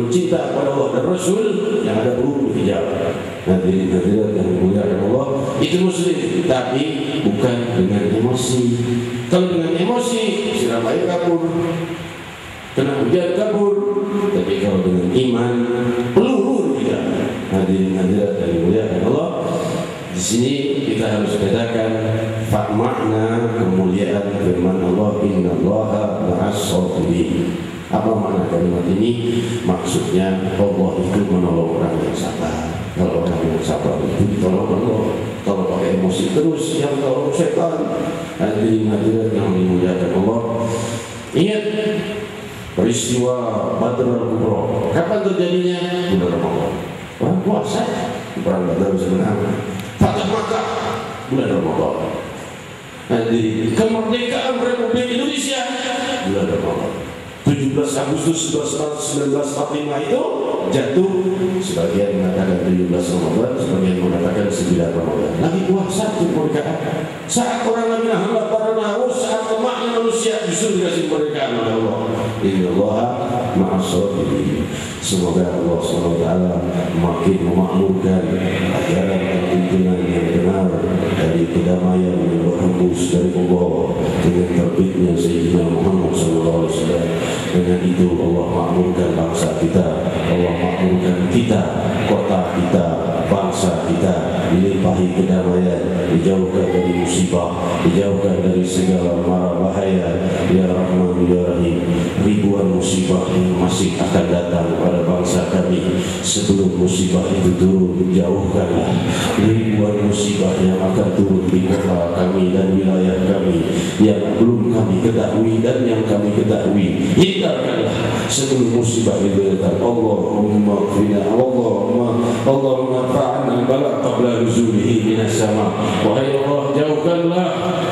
cinta kepada Allah dan Rasul, yang ada peluru dikejar. Hadirin yang dimuliakan Allah, itu muslim, tapi bukan dengan emosi. Kalau dengan emosi, siram air kabur, kena hujan kabur. Tapi kalau dengan iman, peluru tidak. Hadirin yang dimuliakan Allah, di sini kita harus katakan makna kemuliaan firman Allah, innallaha ma'as-sabirin. Apa makna kalimat ini? Maksudnya Allah itu menolong orang yang sabar. Kalau orang yang sabar itu ditolong Allah. Kalau pakai emosi terus, yang tolong setan. Hadirin yang dimuliakan Allah, ingat peristiwa Badr al-Kubra. Kapan terjadinya? Bulan Ramadan. Bulan puasa. Perang Badr sebenarnya. Fatah Makkah bulan Ramadan. Nanti kemerdekaan Republik Indonesia bulan Ramadan. 17 Agustus 1945 itu jatuh. Sebagian mengatakan 17 Ramadan, sebagian mengatakan 9 Ramadan. Lagi puasa kemerdekaan. Saat orang lagi nahan para naus, saat lemahnya manusia justru dikasih kemerdekaan oleh Allah. Innallaha ma'as-sabirin. Semoga Allah SWT makin memakmurkan ajaran dan tuntunan yang benar dari kedamaian yang berhembus dari Allah dengan terbitnya Sayyidina Muhammad SAW. Dengan itu Allah makmurkan bangsa kita, Allah makmurkan kita, kota kita, bangsa kita, dilimpahi kedamaian, dijauhkan dari musibah, dijauhkan dari segala mara bahaya. Ya Rahman ya Rahim. Ribuan musibah yang masih akan datang pada bangsa kami. Sebelum musibah itu turun, jauhkanlah ribuan musibah yang akan turun di kota kami dan wilayah kami yang belum kami ketahui dan yang kami ketahui. Hindarkanlah sebelum musibah itu datang. Allahumma qina Allahumma fa'anna bala qabla nuzulihi minas sama. Wahai Allah, jauhkanlah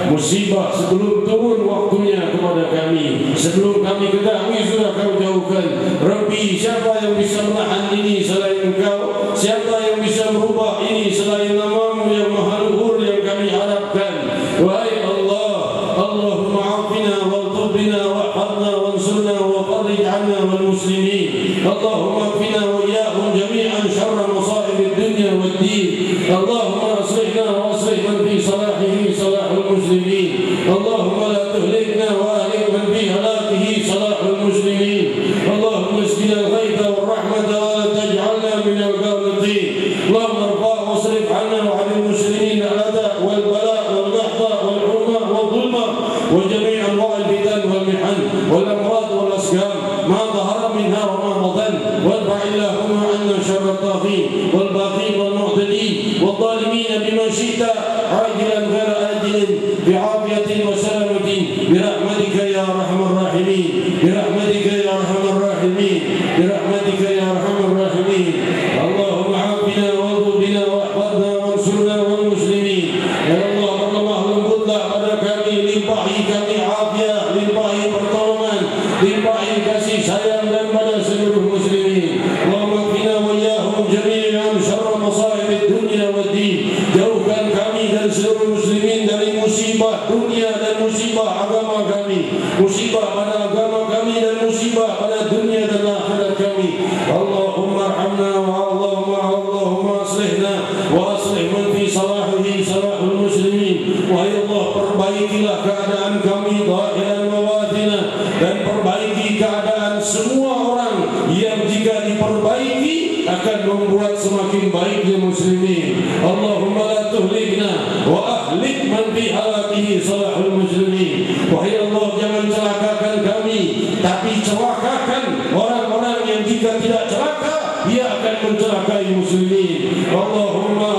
musibah sebelum turun waktunya kepada kami. Sebelum kami ketahui sudah kau jauhkan. Rabbi, siapa yang bisa menahan ini selain Engkau? Siapa yang bisa merubah ini selain namamu yang maha luhur yang kami harapkan? Wahai Allah, Allahumma afina waltubina wahfadna wansurna wa farij anna wal muslimin. Allahumma afina wa iyahum jami'an syarra masaibid dunya wad din. Allahumma aslihna wa aslih man fi salahihi salahul muslimin. Allahumma la tuhlikna wa ahlik man fi halakihi salahul muslimin. Allahumma isqina al-ghaitha wal rahmata wa la taj'alna min al-qanitin. Allahumma irfa' wasrif 'anna wa 'anil muslimin al-adha wal bala' wal qahta wal 'umma wal dhulma wa jami' anwa' al-fitan wal mihan wal amrad wal asqam ma dhahara minha wa ma batan. Warfa' Allahumma 'anna syarra at-taghin wal baghin wal mu'tadin wal zalimin bima syi'ta 'ajilan ghayra ajilin bi'afiyatin wa salamatin birahmatika ya arhamar rahimin. Birahmatika ya arhamar rahimin. Birahmatika ya arhamar rahimin. Allahumma 'afina wa'udhbina wahfadna wansurna wal muslimin. Ya Allah, berlemah lembutlah pada kami, limpahi kami afiat, limpahi pertolongan, limpahi kasih sayang dan pada seluruh muslimin. Allahumma qina wa iyyahum jami'an syarra masaibid dunya wad din. Jauhkan kami dan seluruh muslimin dari musibah dunia dan musibah agama kami, musibah pada agama kami dan musibah pada dunia dan akhirat kami. Allahumma arhamna wa Allahumma aslihna wa aslih man fi salahihi salahul muslimin. Wahai Allah, perbaikilah keadaan kami zahiran wa batinan, dan perbaiki keadaan semua orang yang jika diperbaiki akan membuat semakin baiknya muslimin. Allahumma la tuhlikna wa ahlik man fi halakihi salahul muslimin. Wahai Allah, jangan celakakan kami, tapi celakakan orang-orang yang jika tidak celaka ia akan mencelakai muslimin. Allahumma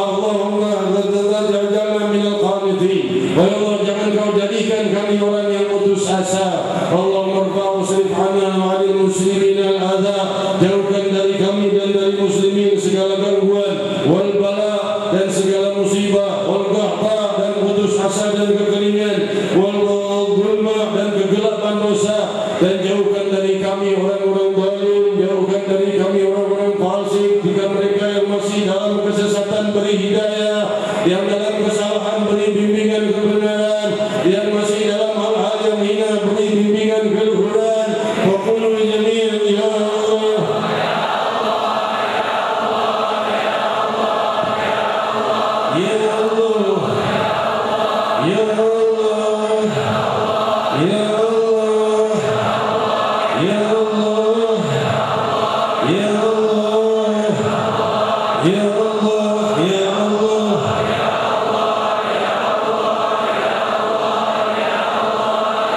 jangan min al-qanitin. Wahai Allah, jangan kau jadikan kami orang yang putus asa. Allahumma irfa' wasrif 'anna wa 'anil muslimin al-adha. Jauhkan dari kami dan dari muslimin segala gangguan wal bala dan segala musibah, wal qahta dan putus asa dan kekeringan, wal zulma dan kegelapan dosa, dan jauhkan dari kami orang-orang zalim, jauhkan dari kami orang-orang fasik. Jika mereka yang masih dalam kesesatan beri hidayah, yang dalam kesalahan beri bimbingan kebenaran, yang masih dalam hal-hal yang hina beri bimbingan keluhuran. Wa qulu jami'an ya Allah. Ya Allah, ya Allah, ya Allah, ya Allah, ya Allah, ya Allah, ya Allah.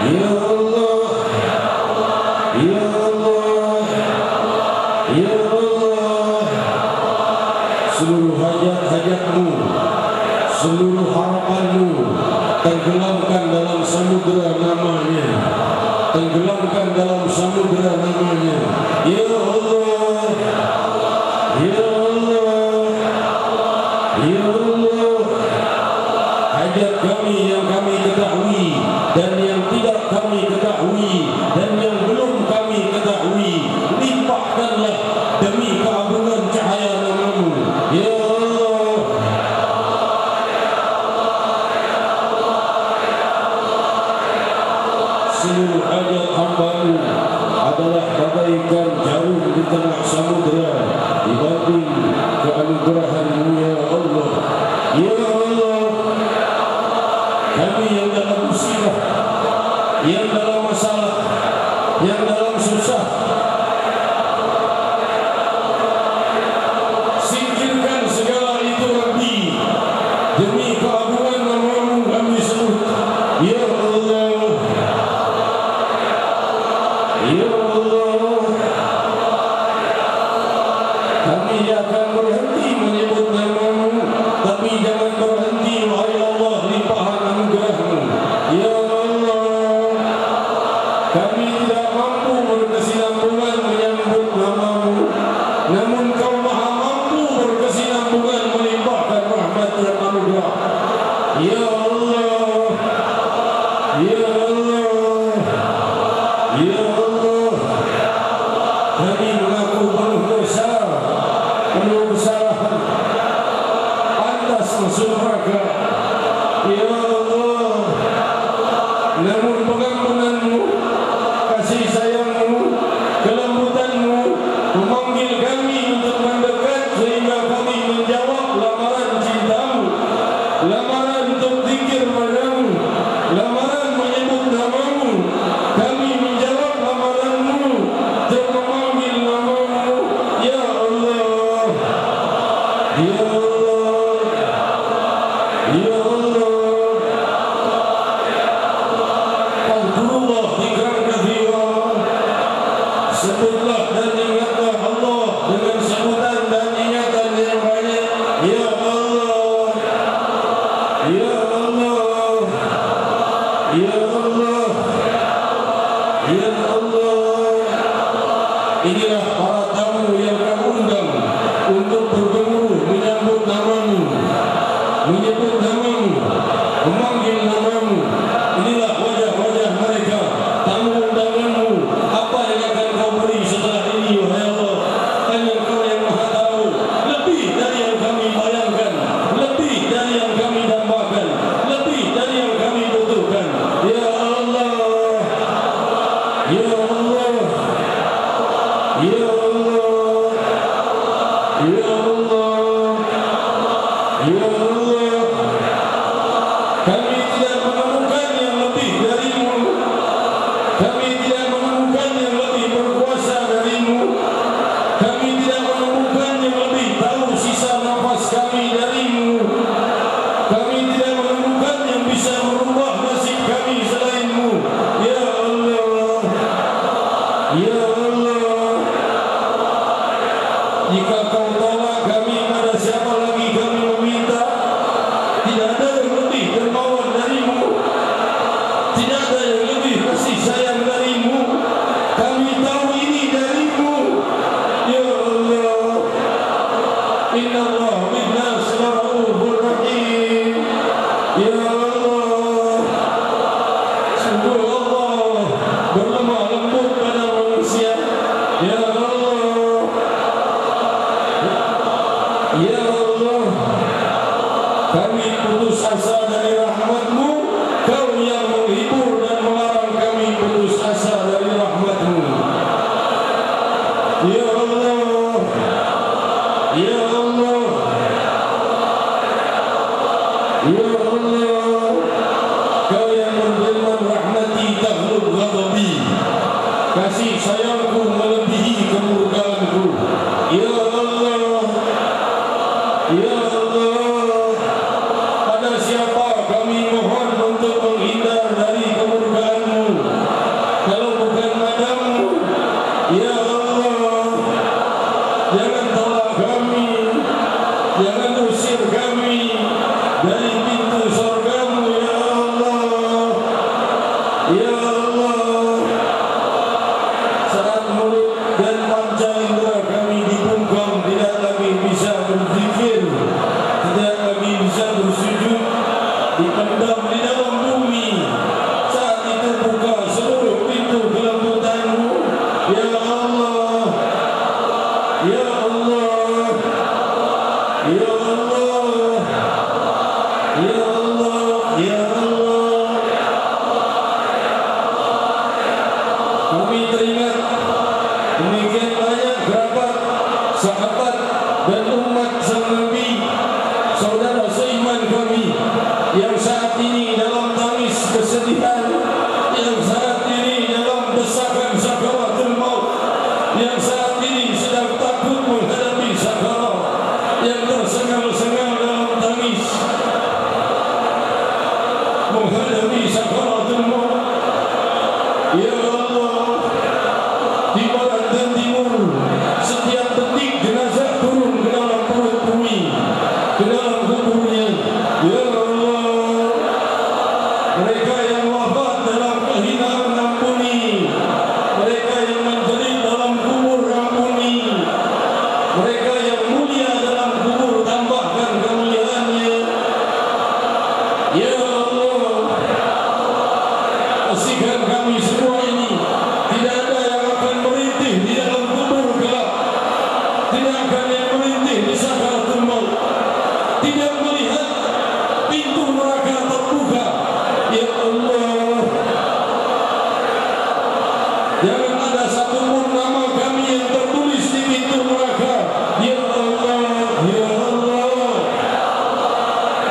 Ya Allah, Ya Allah, Ya Allah, seluruh hajat-hajatmu, seluruh harapanmu tenggelamkan dalam samudera namanya, tenggelamkan dalam samudera namanya. Ya Allah, Ya Allah, Ya Allah, hajat kami yang kami ketahui dan yang tidak kami ketahui dan yang belum kami ketahui, limpahkanlah demi keagungan cahaya nama-Mu. Ya Allah, seluruh hajat hamba-Mu adalah bagaikan jarum di tengah samudera dibanding keanugerahan-Mu ya Allah. Ya Allah, kami yang dalam musibah, yang dalam masalah, yang dalam susah, singkirkan segala itu Rabbi, demi keagungan nama-Mu kami sebut. Ya Allah, Ya Allah, kami akan berhenti menyebut nama-Mu, tapi jangan berhenti wahai Allah limpahan anugerah-Mu. Ya Allah, kami tidak mampu berkesinambungan menyambut nama-Mu, namun Kau maha mampu berkesinambungan melimpahkan rahmat dan anugerah. Ya Allah, Ya Allah, Ya Allah, kami mengaku penuh dosa, penuh kesalahan, pantas masuk neraka. Ya Allah, namun pengampunan-Mu, kasih sayang-Mu, kelembutan-Mu memanggil kami untuk mendekat sehingga kami menjawab lamaran cinta-Mu, lamaran untuk zikir padamu, lamaran menyebut nama-Mu. Kami menjawab lamaran-Mu untuk memanggil nama-Mu. Ya Allah, Ya Allah, Ya Allah. Alhamdulillah dikran kathira. Sebutlah dan ingatlah Allah dengan sebutan dan ingatan yang banyak. Ya Allah, Ya Allah, Ya Allah, Ya Allah. Inilah para tamu yang Kau undang untuk bergemuruh menyambut nama-Mu, menyebut nama-Mu, memanggil nama-Mu. Inilah wajah-wajah mereka, tamu undangan-Mu. Apa yang akan Kau beri setelah ini, wahai Allah? Hanya Kau yang maha tahu, lebih dari yang kami bayangkan, lebih dari yang kami dambakan, lebih dari yang kami butuhkan. Ya Allah, Ya Allah, Ya Allah, Ya Allah, Ya Allah. Kami tidak menemukan yang lebih dari-Mu, kami tidak menemukan yang lebih berkuasa dari-Mu, kami tidak menemukan yang lebih tahu sisa nafas kami dari-Mu, kami tidak menemukan yang bisa merubah nasib kami selain-Mu. Ya Allah, kasih sayangku melebihi kemurkaanku. Ya Allah, ya Allah, pada siapa kami mohon untuk menghindar dari kemurkaan-Mu kalau bukan padamu. Ya Allah, jangan tolak kami, jangan usir kami dari pintu surga-Mu. Ya Allah, ya Allah, saat mulut dan panca indera kami dibungkam, tidak lagi bisa berzikir, tidak lagi bisa bersujud, dipendam di dalam bumi. Saat itu buka seluruh pintu kelembutan-Mu. Ya Allah, ya Allah, ya Allah, ya Allah, ya Allah. Kami teringat demikian banyak kerabat, sahabat dan umat sang Nabi, saudara seiman kami yang saat ini dalam tangis kesedihan, yang saat ini dalam desakan sakaratul maut, yang saat ini sedang takut menghadapi sakarat, yang tersengal-sengal dalam tangis menghadapi sakaratul maut. Ya Allah, di barat dan timur setiap detik jenazah turun ke dalam perut bumi, ke dalam kuburnya. Ya Allah, mereka yang wafat dalam kehinaan ampuni, mereka yang menjerit dalam kubur ampuni, mereka yang mulia dalam kubur tambahkan kemuliaannya. Ya Allah, kasihkan kami semua ini. Tidak ada yang akan merintih di dalam kubur gelap, tidak akan yang merintih di sakaratul maut, tidak melihat pintu neraka terbuka. Ya Allah, jangan ada satupun nama kami yang tertulis di pintu neraka. Ya Allah, ya Allah,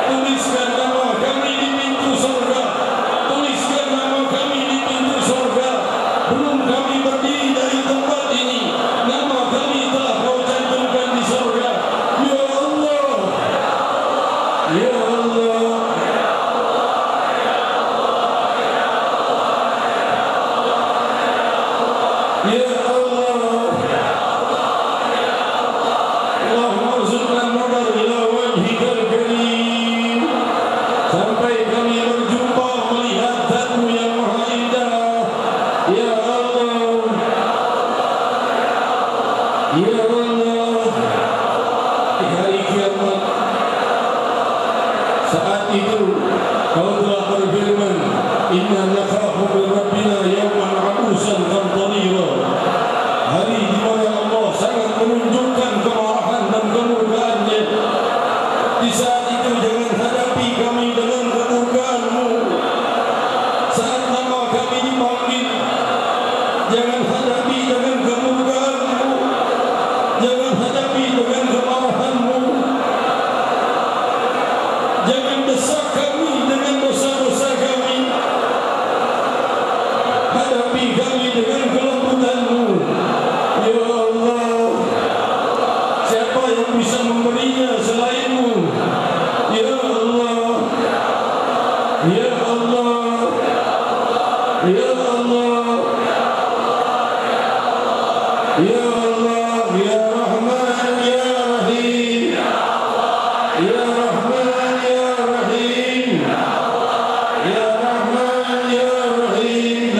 tuliskan nama kami di pintu surga, tuliskan nama kami di pintu surga. Belum kami berdiri dari tempat ini, nama kami telah Kau cantumkan di surga. Ya Allah, ya Allah, ya Allah. Allahumma arzuqna nadar ila wajhikal karim, sampai kami berjumpa melihat zat-Mu yang maha indah. Ya Allah, ya Allah, di hari kiamat, saat itu Kau telah berfirman, inna nakhafu min rabbina yawman abusan qamtarira, hari di mana Allah sangat menunjukkan kemarahan dan kemurkaan-Nya. Di saat itu jangan hadapi kami dengan kemurkaan-Mu. Saat nama kami dipanggil, jangan hadapi dengan kemurkaan-Mu, jangan hadapi dengan kemarahan-Mu, jangan desak kami dengan dosa-dosa kami, hadapi kami dengan kelembutan-Mu. Ya Allah, siapa yang bisa memberinya selain-Mu? Ya Allah, ya Allah, ya Allah, ya Allah, ya Rahman, ya Rahim, ya Rahman, ya Rahim, ya Rahman, ya Rahim.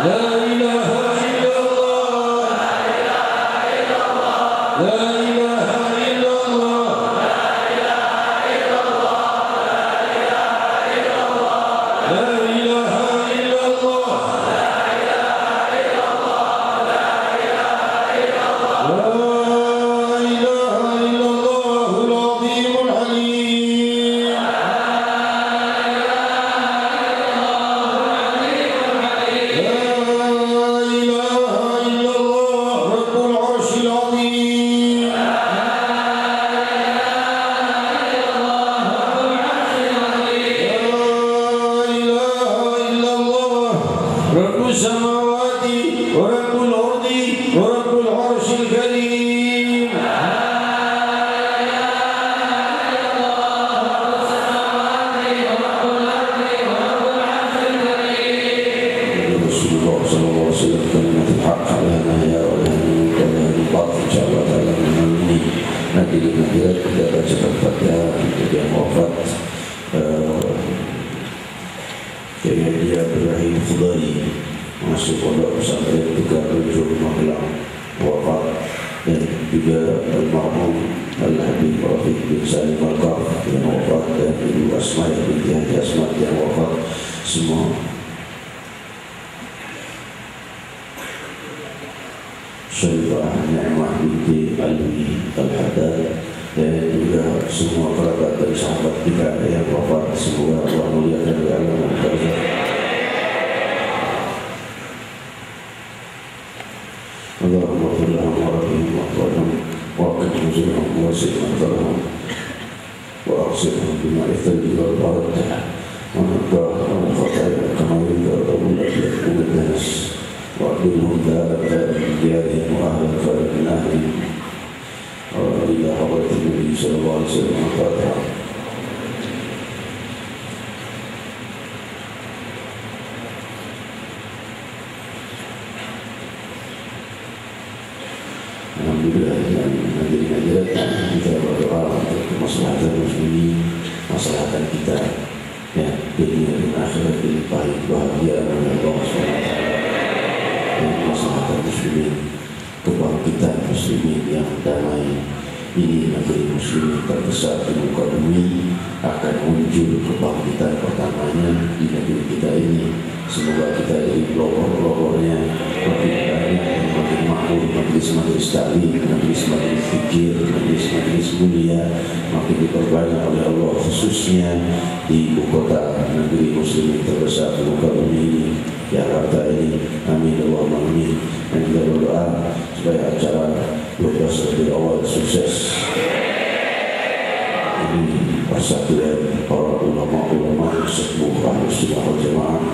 La ilaha illallah, la ilaha illallah, la ilaha illallah, la ilaha illallah. Hadirin hadirat, kita baca Al-Fatihah untuk yang wafat. Dia Ibrahim Fudali masuk pondok pesantren Tegar Rejo Magelang wafat, dan juga Al-Ma'mum Al-Habib Rafiq bin Salim Al-Qaf yang wafat, dan Ibu Asma binti Haji Asma yang wafat semua. Syarifah Ni'mah binti Alwi Al-Haddad, dan juga semua kerabat dan sahabat kita yang wafat, semoga Allah muliakan di alam barzakh. Allahumma ighfir lahum warhamhum wa'afihim wa'qihim nuzulahum wasi' madkhalahum wa'ghsilhum bima'il thalji wal barad wa naqqihim min khataaya kama yunqal al-abyad min ad-danas wa'adhilhum daara diyarihim wa ahlan khairan min ahlihim. إلى حضرة النبي صلى الله عليه وسلم. الفاتحة. Alhamdulillah, hadirin kita berdoa untuk kemaslahatan muslimin, kemaslahatan kita, ya, dunia dan akhirat dilimpahi kebahagiaan oleh Allah SWT, dan kemaslahatan muslimin, kebangkitan muslimin yang damai. Ini negeri muslim terbesar di muka bumi, akan muncul kebangkitan pertamanya di negeri kita ini. Semoga kita jadi pelopor-pelopornya, makin banyak dan makin makmur majlis-majlis taklim, majlis-majlis fikir, majlis-majlis mulia makin diperbanyak oleh Allah, khususnya di ibu kota negeri muslim terbesar di muka bumi ini, Jakarta ini. Amin Allahumma amin. Dan kita berdoa supaya acara 12 Rabiul Awal sukses. Ini persatuan para ulama-ulama sepuh Ahlus Sunnah wal Jamaah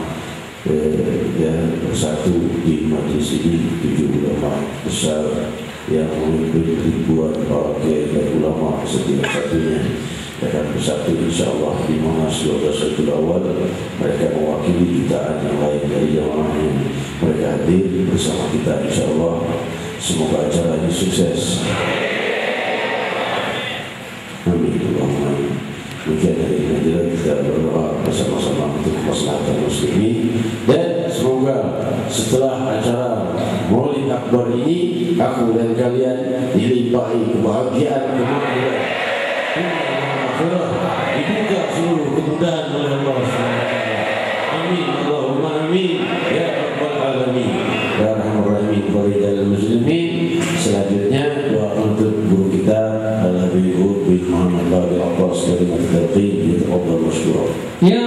yang bersatu di majlis ini, 7 ulama besar yang memimpin ribuan para kiai dan ulama setiap satunya akan bersatu insyaAllah di Monas 12 Rabiul Awal. Mereka mewakili jutaan yang lain dari jamaahnya. Mereka hadir bersama kita insyaAllah. Semoga acara ini sukses. Amin Allahumma amin. Demikian dari hadirat, kita berdoa bersama-sama untuk kemaslahatan muslimin, dan semoga setelah acara Maulid Akbar ini aku dan kalian dilimpahi kebahagiaan, kemakmuran, dibuka seluruh kemudahan oleh Allah SWT. Amin Allahumma amin ya rabbal alamin ya arhamar rahimin faridal muslimin. Selanjutnya doa untuk guru kita Al-Habib bin Muhammad Babil Abbas dari Al-Talqin, ditafadhal masykuran. Ya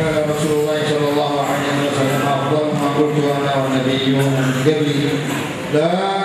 قال رسول الله صلى الله عليه وسلم أفضل ما قلت أنا والنبيون من قبلي لا